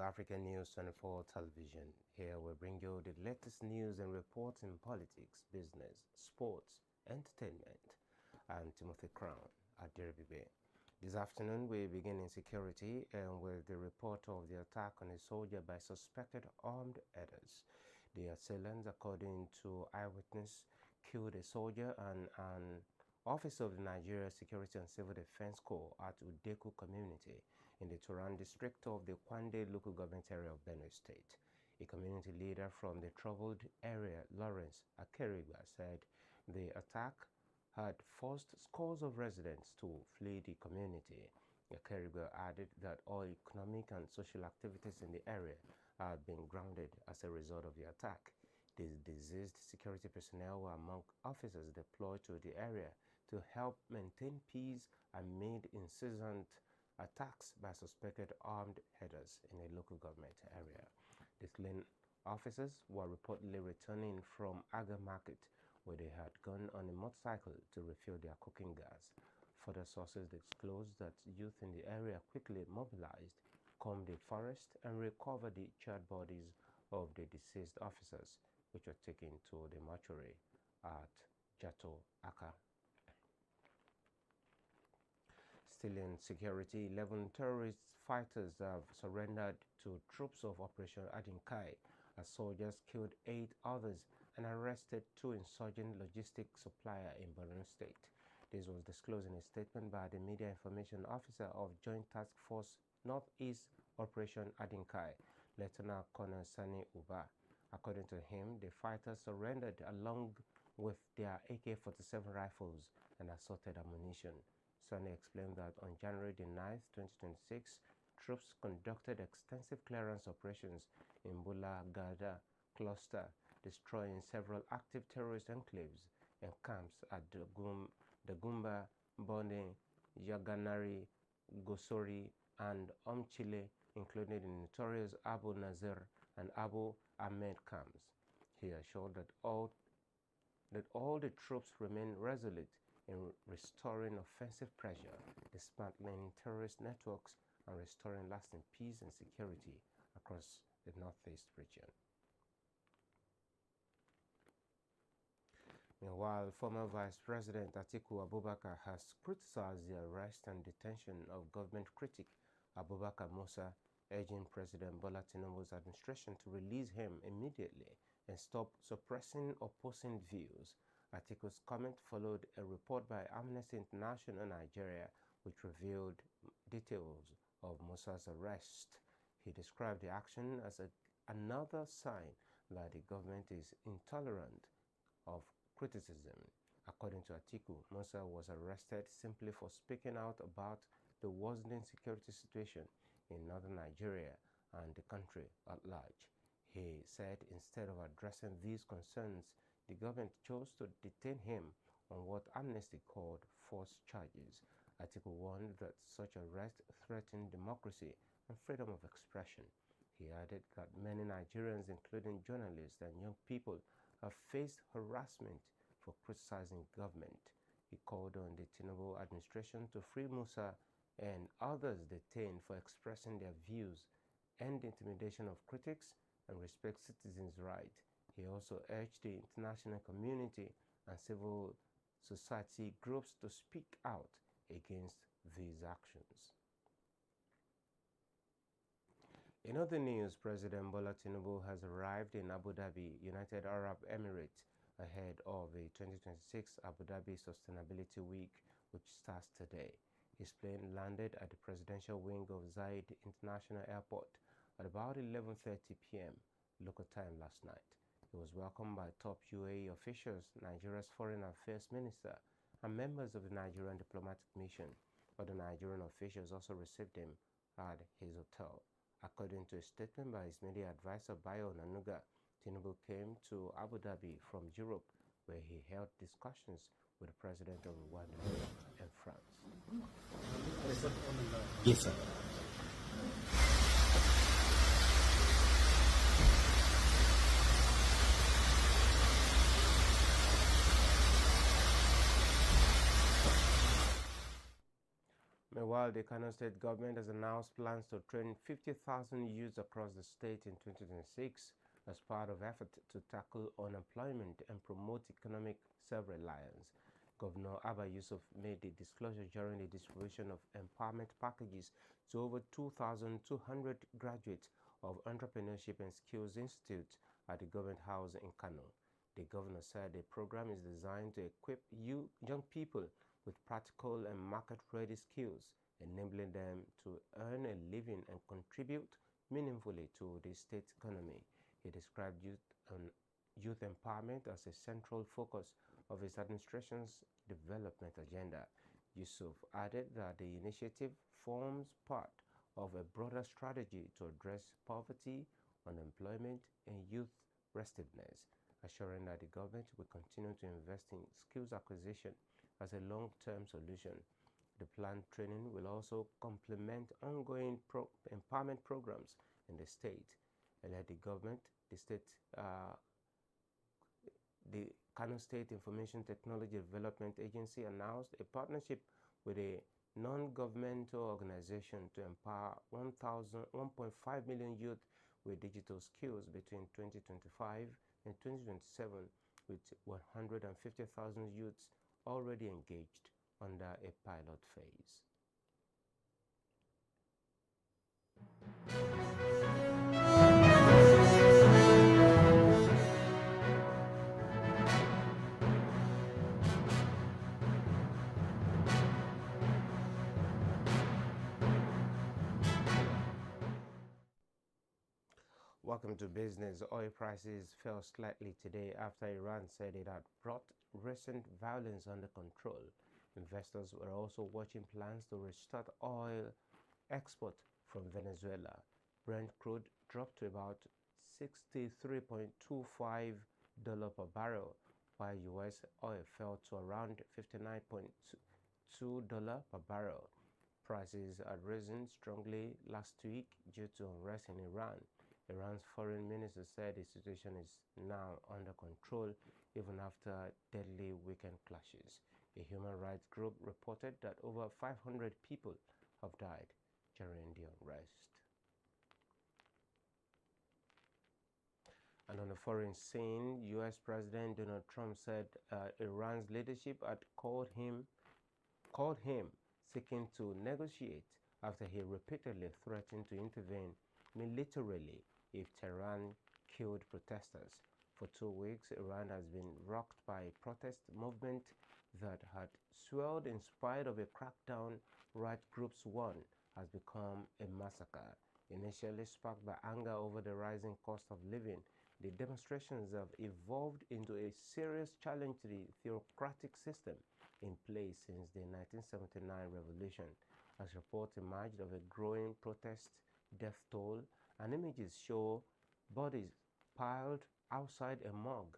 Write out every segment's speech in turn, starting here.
African News 24 television. Here we bring you the latest news and reports in politics, business, sports, entertainment. I'm Timothy Crown at Dhabi. This afternoon we begin in security and with the report of the attack on a soldier by suspected armed raiders. The assailants, according to eyewitness, killed a soldier and an officer of the Nigeria Security and Civil Defense Corps at Udeku community in the Turan district of the Kwande local government area of Benue State. A community leader from the troubled area, Lawrence Akeriba, said the attack had forced scores of residents to flee the community. Akeriba added that all economic and social activities in the area have been grounded as a result of the attack. The deceased security personnel were among officers deployed to the area to help maintain peace amid incessant attacks by suspected armed raiders in a local government area. The slain officers were reportedly returning from Aga Market, where they had gone on a motorcycle to refill their cooking gas. Further sources disclosed that youth in the area quickly mobilized, combed the forest, and recovered the charred bodies of the deceased officers, which were taken to the mortuary at Jato Aka. Still in security, 11 terrorist fighters have surrendered to troops of Operation Adinkai as soldiers killed 8 others and arrested 2 insurgent logistics suppliers in Borno State. This was disclosed in a statement by the Media Information Officer of Joint Task Force Northeast Operation Adinkai, Lieutenant Colonel Sani Uba. According to him, the fighters surrendered along with their AK-47 rifles and assorted ammunition. Sani explained that on January 9, 2026, troops conducted extensive clearance operations in Bula Gada cluster, destroying several active terrorist enclaves and camps at the Gumba, Bone, Yaganari, Gosori, and Omchile, including the notorious Abu Nazir and Abu Ahmed camps. He assured that all the troops remain resolute in restoring offensive pressure, dismantling terrorist networks, and restoring lasting peace and security across the Northeast region. Meanwhile, former Vice President Atiku Abubakar has criticized the arrest and detention of government critic Abubakar Musa, urging President Bola Tinubu's administration to release him immediately and stop suppressing opposing views. Atiku's comment followed a report by Amnesty International Nigeria, which revealed details of Musa's arrest. He described the action as another sign that the government is intolerant of criticism. According to Atiku, Musa was arrested simply for speaking out about the worsening security situation in northern Nigeria and the country at large. He said instead of addressing these concerns, the government chose to detain him on what Amnesty called false charges. Atiku warned that such arrests threaten democracy and freedom of expression. He added that many Nigerians, including journalists and young people, have faced harassment for criticizing government. He called on the Tinubu administration to free Musa and others detained for expressing their views, end intimidation of critics, and respect citizens' rights. He also urged the international community and civil society groups to speak out against these actions. In other news, President Bola Tinubu has arrived in Abu Dhabi, United Arab Emirates, ahead of the 2026 Abu Dhabi Sustainability Week, which starts today. His plane landed at the presidential wing of Zayed International Airport at about 11:30 p.m. local time last night. He was welcomed by top UAE officials, Nigeria's Foreign Affairs Minister, and members of the Nigerian diplomatic mission. Other Nigerian officials also received him at his hotel. According to a statement by his media advisor, Bayo Nanuga, Tinubu came to Abu Dhabi from Europe, where he held discussions with the President of Rwanda and France. Yes, sir. Meanwhile, the Kano state government has announced plans to train 50,000 youths across the state in 2026 as part of effort to tackle unemployment and promote economic self-reliance. Governor Abba Yusuf made the disclosure during the distribution of empowerment packages to over 2,200 graduates of Entrepreneurship and Skills Institute at the Government House in Kano. The governor said the program is designed to equip young people with practical and market-ready skills, enabling them to earn a living and contribute meaningfully to the state economy. He described youth empowerment as a central focus of his administration's development agenda. Yusuf added that the initiative forms part of a broader strategy to address poverty, unemployment, and youth restiveness, assuring that the government will continue to invest in skills acquisition as a long-term solution. The planned training will also complement ongoing empowerment programs in the state. The government, the Kano State Information Technology Development Agency announced a partnership with a non-governmental organization to empower 1.5 million youth with digital skills between 2025 and 2027, with 150,000 youths already engaged under a pilot phase. Welcome to business. Oil prices fell slightly today after Iran said it had brought recent violence under control. Investors were also watching plans to restart oil export from Venezuela. Brent crude dropped to about $63.25 per barrel, while U.S. oil fell to around $59.2 per barrel. Prices had risen strongly last week due to unrest in Iran. Iran's foreign minister said the situation is now under control even after deadly weekend clashes. A human rights group reported that over 500 people have died during the unrest. And on the foreign scene, U.S. President Donald Trump said Iran's leadership had called him seeking to negotiate after he repeatedly threatened to intervene militarily if Tehran killed protesters. For 2 weeks, Iran has been rocked by a protest movement that had swelled in spite of a crackdown right groups warn has become a massacre. Initially sparked by anger over the rising cost of living, the demonstrations have evolved into a serious challenge to the theocratic system in place since the 1979 revolution. As reports emerged of a growing protest death toll, and images show bodies piled outside a morgue.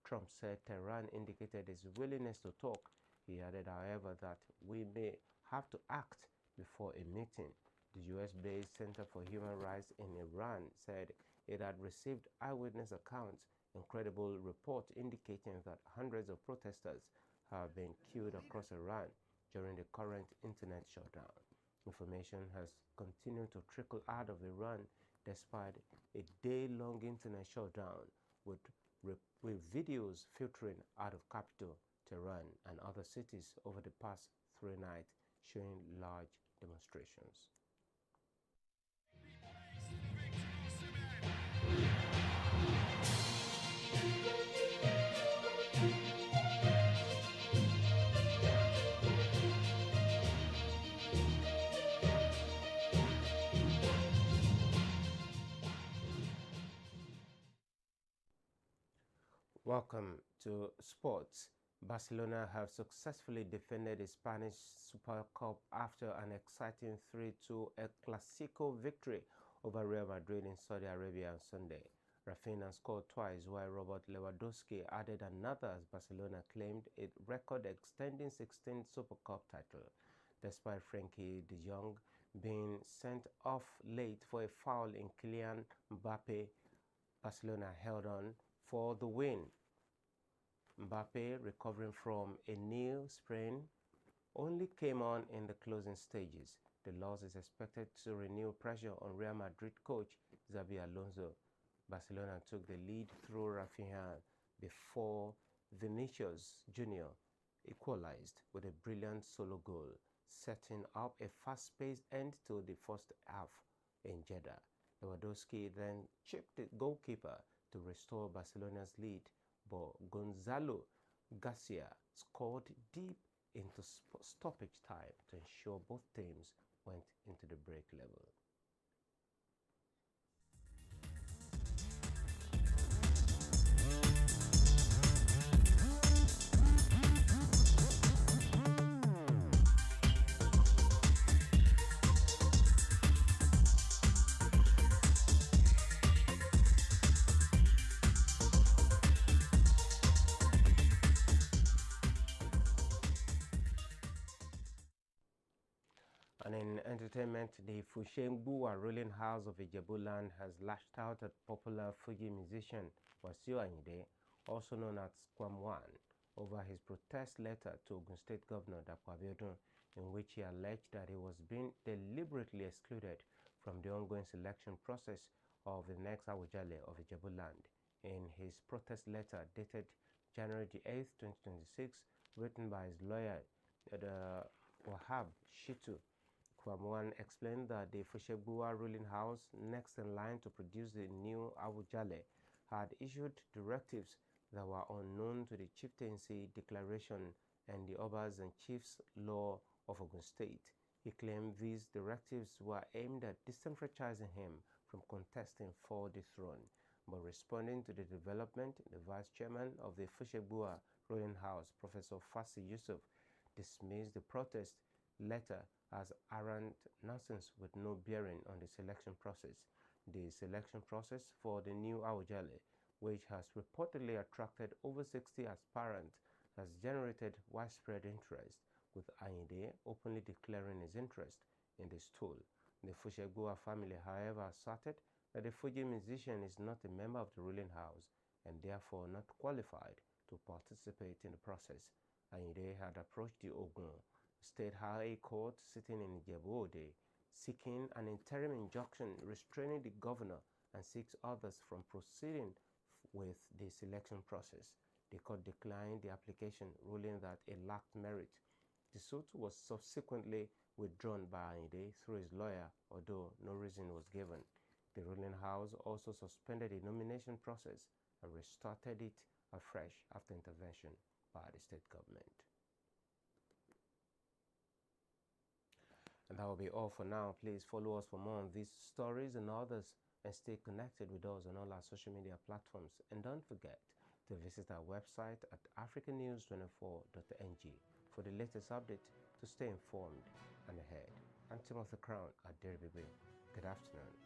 Trump said Tehran indicated its willingness to talk. He added, however, that we may have to act before a meeting. The US-based Center for Human Rights in Iran said it had received eyewitness accounts and credible reports indicating that hundreds of protesters have been killed across Iran during the current internet shutdown. Information has continued to trickle out of Iran despite a day-long internet shutdown, with videos filtering out of capital Tehran and other cities over the past 3 nights showing large demonstrations. Welcome to sports. Barcelona have successfully defended the Spanish Super Cup after an exciting 3-2 El Clasico victory over Real Madrid in Saudi Arabia on Sunday. Rafinha scored twice, while Robert Lewandowski added another as Barcelona claimed a record-extending 16th Super Cup title. Despite Frenkie de Jong being sent off late for a foul in Kylian Mbappe, Barcelona held on for the win. Mbappe, recovering from a knee sprain, only came on in the closing stages. The loss is expected to renew pressure on Real Madrid coach Xabi Alonso. Barcelona took the lead through Rafinha before Vinicius Jr. equalized with a brilliant solo goal, setting up a fast-paced end to the first half in Jeddah. Lewandowski then chipped the goalkeeper to restore Barcelona's lead, but Gonzalo Garcia scored deep into stoppage time to ensure both teams went into the break level. And in entertainment, the Fushengbuwa ruling house of Ijebuland has lashed out at popular Fuji musician Wasiu Ayinde, also known as Kwam1, over his protest letter to Ogun State Governor Abiodun, in which he alleged that he was being deliberately excluded from the ongoing selection process of the next Awujale of Ijebuland. In his protest letter dated January 8, 2026, written by his lawyer, Wahab Shitu, Kwam1 explained that the Fushegbuwa ruling house, next in line to produce the new Awujale, had issued directives that were unknown to the chieftaincy declaration and the Obas and Chiefs law of Ogun State. He claimed these directives were aimed at disenfranchising him from contesting for the throne. But responding to the development, the vice chairman of the Fushegbuwa ruling house, Professor Fasi Yusuf, dismissed the protest letter as arrant nonsense with no bearing on the selection process. The selection process for the new Awujale, which has reportedly attracted over 60 aspirants, has generated widespread interest, with Ayinde openly declaring his interest in this tool. The Fushegbuwa family, however, asserted that the Fuji musician is not a member of the ruling house and therefore not qualified to participate in the process. Ayinde had approached the Ogun State High Court sitting in Ijebu-Ode, seeking an interim injunction restraining the governor and 6 others from proceeding with the selection process. The court declined the application, ruling that it lacked merit. The suit was subsequently withdrawn by Ayinde through his lawyer, although no reason was given. The ruling house also suspended the nomination process and restarted it afresh after intervention by the state government. And that will be all for now. Please follow us for more on these stories and others, and stay connected with us on all our social media platforms. And don't forget to visit our website at africanews24.ng for the latest update to stay informed and ahead. I'm Timothy Crown at Derby Bay. Good afternoon.